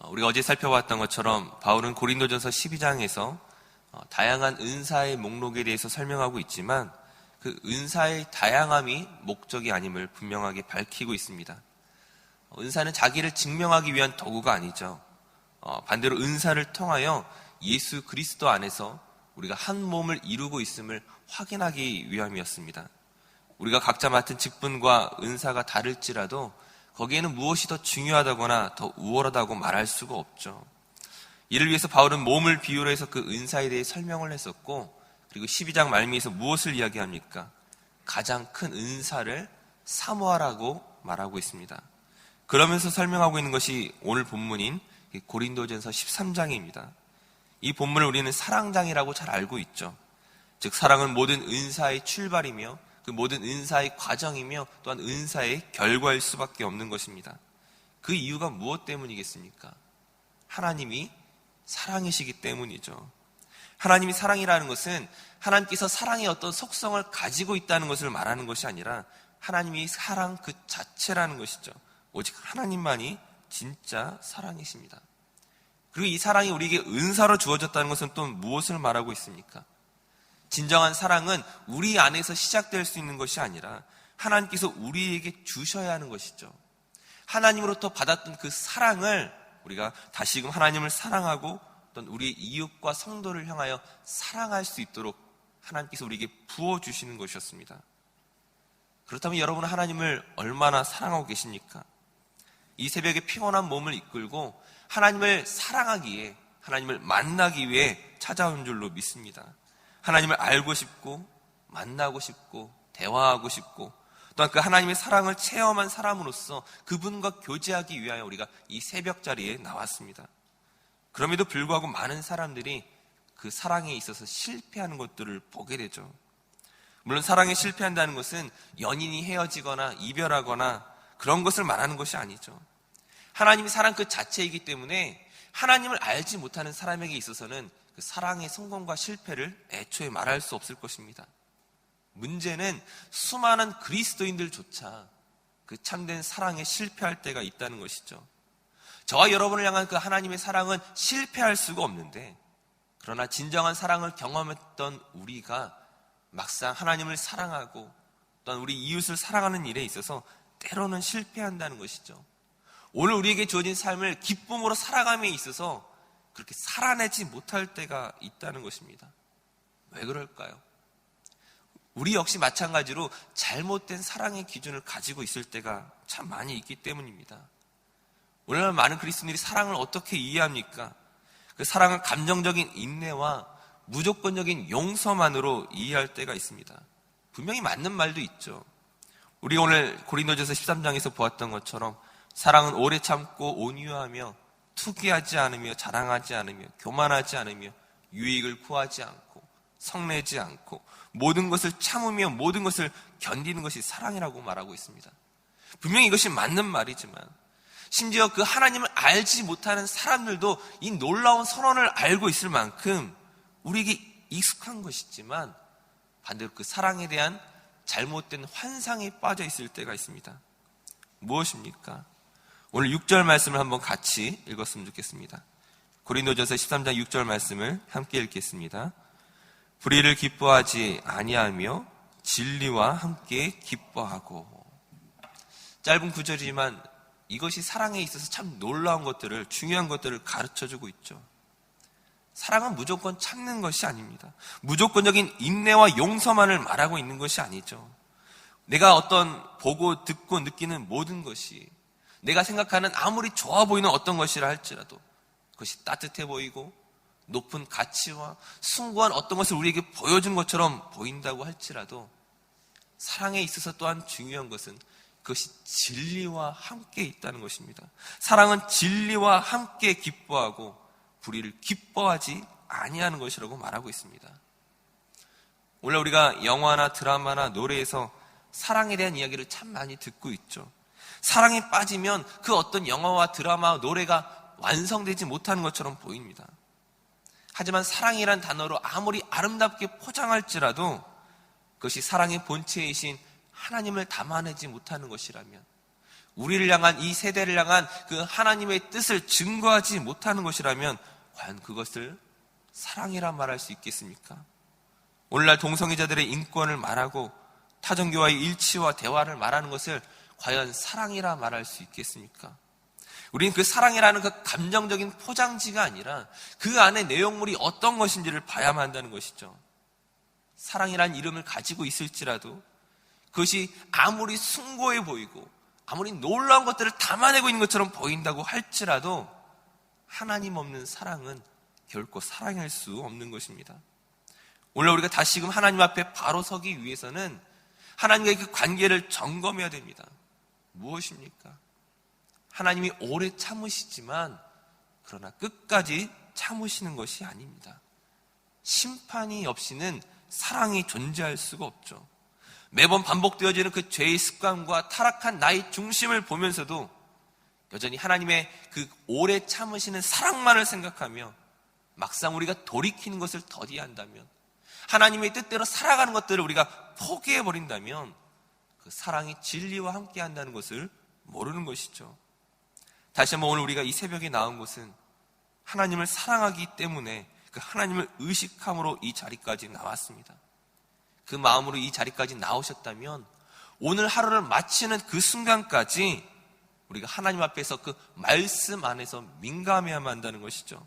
우리가 어제 살펴봤던 것처럼 바울은 고린도전서 12장에서 다양한 은사의 목록에 대해서 설명하고 있지만 그 은사의 다양함이 목적이 아님을 분명하게 밝히고 있습니다. 은사는 자기를 증명하기 위한 도구가 아니죠. 반대로 은사를 통하여 예수 그리스도 안에서 우리가 한 몸을 이루고 있음을 확인하기 위함이었습니다. 우리가 각자 맡은 직분과 은사가 다를지라도 거기에는 무엇이 더 중요하다거나 더 우월하다고 말할 수가 없죠. 이를 위해서 바울은 몸을 비유로 해서 그 은사에 대해 설명을 했었고, 그리고 12장 말미에서 무엇을 이야기합니까? 가장 큰 은사를 사모하라고 말하고 있습니다. 그러면서 설명하고 있는 것이 오늘 본문인 고린도전서 13장입니다. 이 본문을 우리는 사랑장이라고 잘 알고 있죠. 즉 사랑은 모든 은사의 출발이며 그 모든 은사의 과정이며 또한 은사의 결과일 수밖에 없는 것입니다. 그 이유가 무엇 때문이겠습니까? 하나님이 사랑이시기 때문이죠. 하나님이 사랑이라는 것은 하나님께서 사랑의 어떤 속성을 가지고 있다는 것을 말하는 것이 아니라 하나님이 사랑 그 자체라는 것이죠. 오직 하나님만이 진짜 사랑이십니다. 그리고 이 사랑이 우리에게 은사로 주어졌다는 것은 또 무엇을 말하고 있습니까? 진정한 사랑은 우리 안에서 시작될 수 있는 것이 아니라 하나님께서 우리에게 주셔야 하는 것이죠. 하나님으로부터 받았던 그 사랑을 우리가 다시금 하나님을 사랑하고 또는 우리의 이웃과 성도를 향하여 사랑할 수 있도록 하나님께서 우리에게 부어주시는 것이었습니다. 그렇다면 여러분은 하나님을 얼마나 사랑하고 계십니까? 이 새벽에 피곤한 몸을 이끌고 하나님을 사랑하기에, 하나님을 만나기 위해 찾아온 줄로 믿습니다. 하나님을 알고 싶고 만나고 싶고 대화하고 싶고 또한 그 하나님의 사랑을 체험한 사람으로서 그분과 교제하기 위하여 우리가 이 새벽 자리에 나왔습니다. 그럼에도 불구하고 많은 사람들이 그 사랑에 있어서 실패하는 것들을 보게 되죠. 물론 사랑에 실패한다는 것은 연인이 헤어지거나 이별하거나 그런 것을 말하는 것이 아니죠. 하나님이 사랑 그 자체이기 때문에 하나님을 알지 못하는 사람에게 있어서는 그 사랑의 성공과 실패를 애초에 말할 수 없을 것입니다. 문제는 수많은 그리스도인들조차 그 참된 사랑에 실패할 때가 있다는 것이죠. 저와 여러분을 향한 그 하나님의 사랑은 실패할 수가 없는데, 그러나 진정한 사랑을 경험했던 우리가 막상 하나님을 사랑하고 또한 우리 이웃을 사랑하는 일에 있어서 때로는 실패한다는 것이죠. 오늘 우리에게 주어진 삶을 기쁨으로 살아감에 있어서 그렇게 살아내지 못할 때가 있다는 것입니다. 왜 그럴까요? 우리 역시 마찬가지로 잘못된 사랑의 기준을 가지고 있을 때가 참 많이 있기 때문입니다. 오늘날 많은 그리스도인들이 사랑을 어떻게 이해합니까? 그 사랑은 감정적인 인내와 무조건적인 용서만으로 이해할 때가 있습니다. 분명히 맞는 말도 있죠. 우리 오늘 고린도전서 13장에서 보았던 것처럼 사랑은 오래 참고 온유하며 투기하지 않으며 자랑하지 않으며 교만하지 않으며 유익을 구하지 않고 성내지 않고 모든 것을 참으며 모든 것을 견디는 것이 사랑이라고 말하고 있습니다. 분명히 이것이 맞는 말이지만 심지어 그 하나님을 알지 못하는 사람들도 이 놀라운 선언을 알고 있을 만큼 우리에게 익숙한 것이지만 반대로 그 사랑에 대한 잘못된 환상에 빠져 있을 때가 있습니다. 무엇입니까? 오늘 6절 말씀을 한번 같이 읽었으면 좋겠습니다. 고린도전서 13장 6절 말씀을 함께 읽겠습니다. 불의를 기뻐하지 아니하며 진리와 함께 기뻐하고. 짧은 구절이지만 이것이 사랑에 있어서 참 놀라운 것들을, 중요한 것들을 가르쳐주고 있죠. 사랑은 무조건 참는 것이 아닙니다. 무조건적인 인내와 용서만을 말하고 있는 것이 아니죠. 내가 어떤 보고 듣고 느끼는 모든 것이, 내가 생각하는 아무리 좋아 보이는 어떤 것이라 할지라도 그것이 따뜻해 보이고 높은 가치와 숭고한 어떤 것을 우리에게 보여준 것처럼 보인다고 할지라도 사랑에 있어서 또한 중요한 것은 그것이 진리와 함께 있다는 것입니다. 사랑은 진리와 함께 기뻐하고 불의를 기뻐하지 아니하는 것이라고 말하고 있습니다. 오늘 우리가 영화나 드라마나 노래에서 사랑에 대한 이야기를 참 많이 듣고 있죠. 사랑에 빠지면 그 어떤 영화와 드라마와 노래가 완성되지 못하는 것처럼 보입니다. 하지만 사랑이란 단어로 아무리 아름답게 포장할지라도 그것이 사랑의 본체이신 하나님을 담아내지 못하는 것이라면, 우리를 향한, 이 세대를 향한 그 하나님의 뜻을 증거하지 못하는 것이라면 과연 그것을 사랑이라 말할 수 있겠습니까? 오늘날 동성애자들의 인권을 말하고 타종교와의 일치와 대화를 말하는 것을 과연 사랑이라 말할 수 있겠습니까? 우리는 그 사랑이라는 그 감정적인 포장지가 아니라 그 안에 내용물이 어떤 것인지를 봐야만 한다는 것이죠. 사랑이라는 이름을 가지고 있을지라도 그것이 아무리 숭고해 보이고 아무리 놀라운 것들을 담아내고 있는 것처럼 보인다고 할지라도 하나님 없는 사랑은 결코 사랑할 수 없는 것입니다. 오늘 우리가 다시금 하나님 앞에 바로 서기 위해서는 하나님과의 그 관계를 점검해야 됩니다. 무엇입니까? 하나님이 오래 참으시지만 그러나 끝까지 참으시는 것이 아닙니다. 심판이 없이는 사랑이 존재할 수가 없죠. 매번 반복되어지는 그 죄의 습관과 타락한 나의 중심을 보면서도 여전히 하나님의 그 오래 참으시는 사랑만을 생각하며 막상 우리가 돌이키는 것을 더디한다면, 하나님의 뜻대로 살아가는 것들을 우리가 포기해버린다면 그 사랑이 진리와 함께 한다는 것을 모르는 것이죠. 다시 한번 오늘 우리가 이 새벽에 나온 것은 하나님을 사랑하기 때문에 그 하나님을 의식함으로 이 자리까지 나왔습니다. 그 마음으로 이 자리까지 나오셨다면 오늘 하루를 마치는 그 순간까지 우리가 하나님 앞에서 그 말씀 안에서 민감해야만 한다는 것이죠.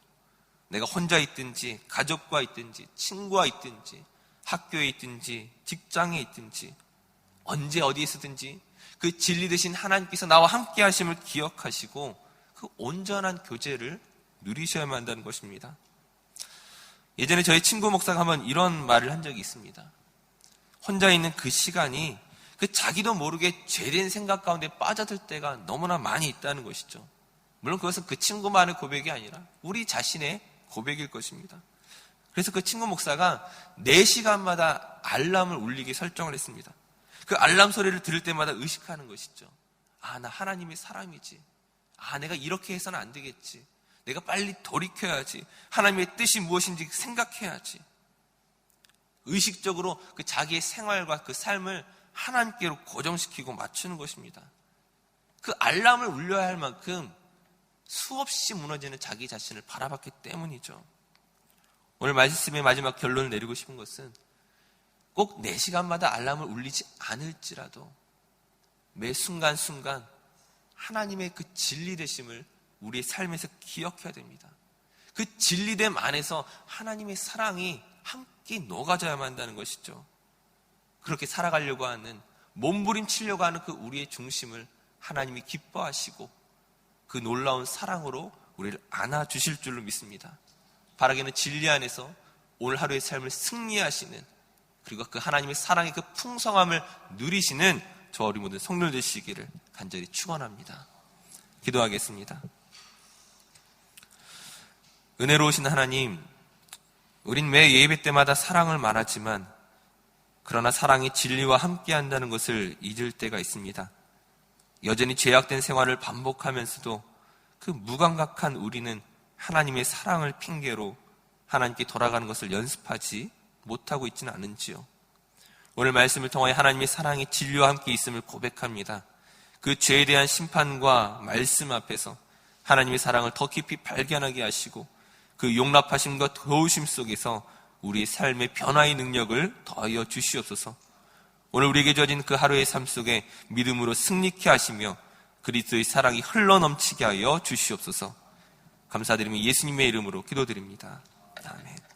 내가 혼자 있든지 가족과 있든지 친구와 있든지 학교에 있든지 직장에 있든지 언제 어디에 있든지 그 진리 되신 하나님께서 나와 함께 하심을 기억하시고 그 온전한 교제를 누리셔야만 한다는 것입니다. 예전에 저희 친구 목사가 한번 이런 말을 한 적이 있습니다. 혼자 있는 그 시간이 그 자기도 모르게 죄된 생각 가운데 빠져들 때가 너무나 많이 있다는 것이죠. 물론 그것은 그 친구만의 고백이 아니라 우리 자신의 고백일 것입니다. 그래서 그 친구 목사가 4시간마다 알람을 울리게 설정을 했습니다. 그 알람 소리를 들을 때마다 의식하는 것이죠. 아, 나 하나님의 사람이지. 아, 내가 이렇게 해서는 안 되겠지. 내가 빨리 돌이켜야지. 하나님의 뜻이 무엇인지 생각해야지. 의식적으로 그 자기의 생활과 그 삶을 하나님께로 고정시키고 맞추는 것입니다. 그 알람을 울려야 할 만큼 수없이 무너지는 자기 자신을 바라봤기 때문이죠. 오늘 말씀의 마지막 결론을 내리고 싶은 것은 꼭 4시간마다 알람을 울리지 않을지라도 매 순간순간 하나님의 그 진리되심을 우리의 삶에서 기억해야 됩니다. 그 진리됨 안에서 하나님의 사랑이 함께 녹아져야만 한다는 것이죠. 그렇게 살아가려고 하는, 몸부림치려고 하는 그 우리의 중심을 하나님이 기뻐하시고 그 놀라운 사랑으로 우리를 안아주실 줄로 믿습니다. 바라기는 진리 안에서 오늘 하루의 삶을 승리하시는, 그리고 그 하나님의 사랑의 그 풍성함을 누리시는 저와 우리 모든 성도들 되시기를 간절히 축원합니다. 기도하겠습니다. 은혜로우신 하나님, 우린 매 예배 때마다 사랑을 말하지만 그러나 사랑이 진리와 함께 한다는 것을 잊을 때가 있습니다. 여전히 죄악된 생활을 반복하면서도 그 무감각한 우리는 하나님의 사랑을 핑계로 하나님께 돌아가는 것을 연습하지 못하고 있지는 않은지요. 오늘 말씀을 통하여 하나님의 사랑이 진리와 함께 있음을 고백합니다. 그 죄에 대한 심판과 말씀 앞에서 하나님의 사랑을 더 깊이 발견하게 하시고 그 용납하심과 도우심 속에서 우리의 삶의 변화의 능력을 더하여 주시옵소서. 오늘 우리에게 주어진 그 하루의 삶 속에 믿음으로 승리케 하시며 그리스도의 사랑이 흘러넘치게 하여 주시옵소서. 감사드리며 예수님의 이름으로 기도드립니다. 아멘.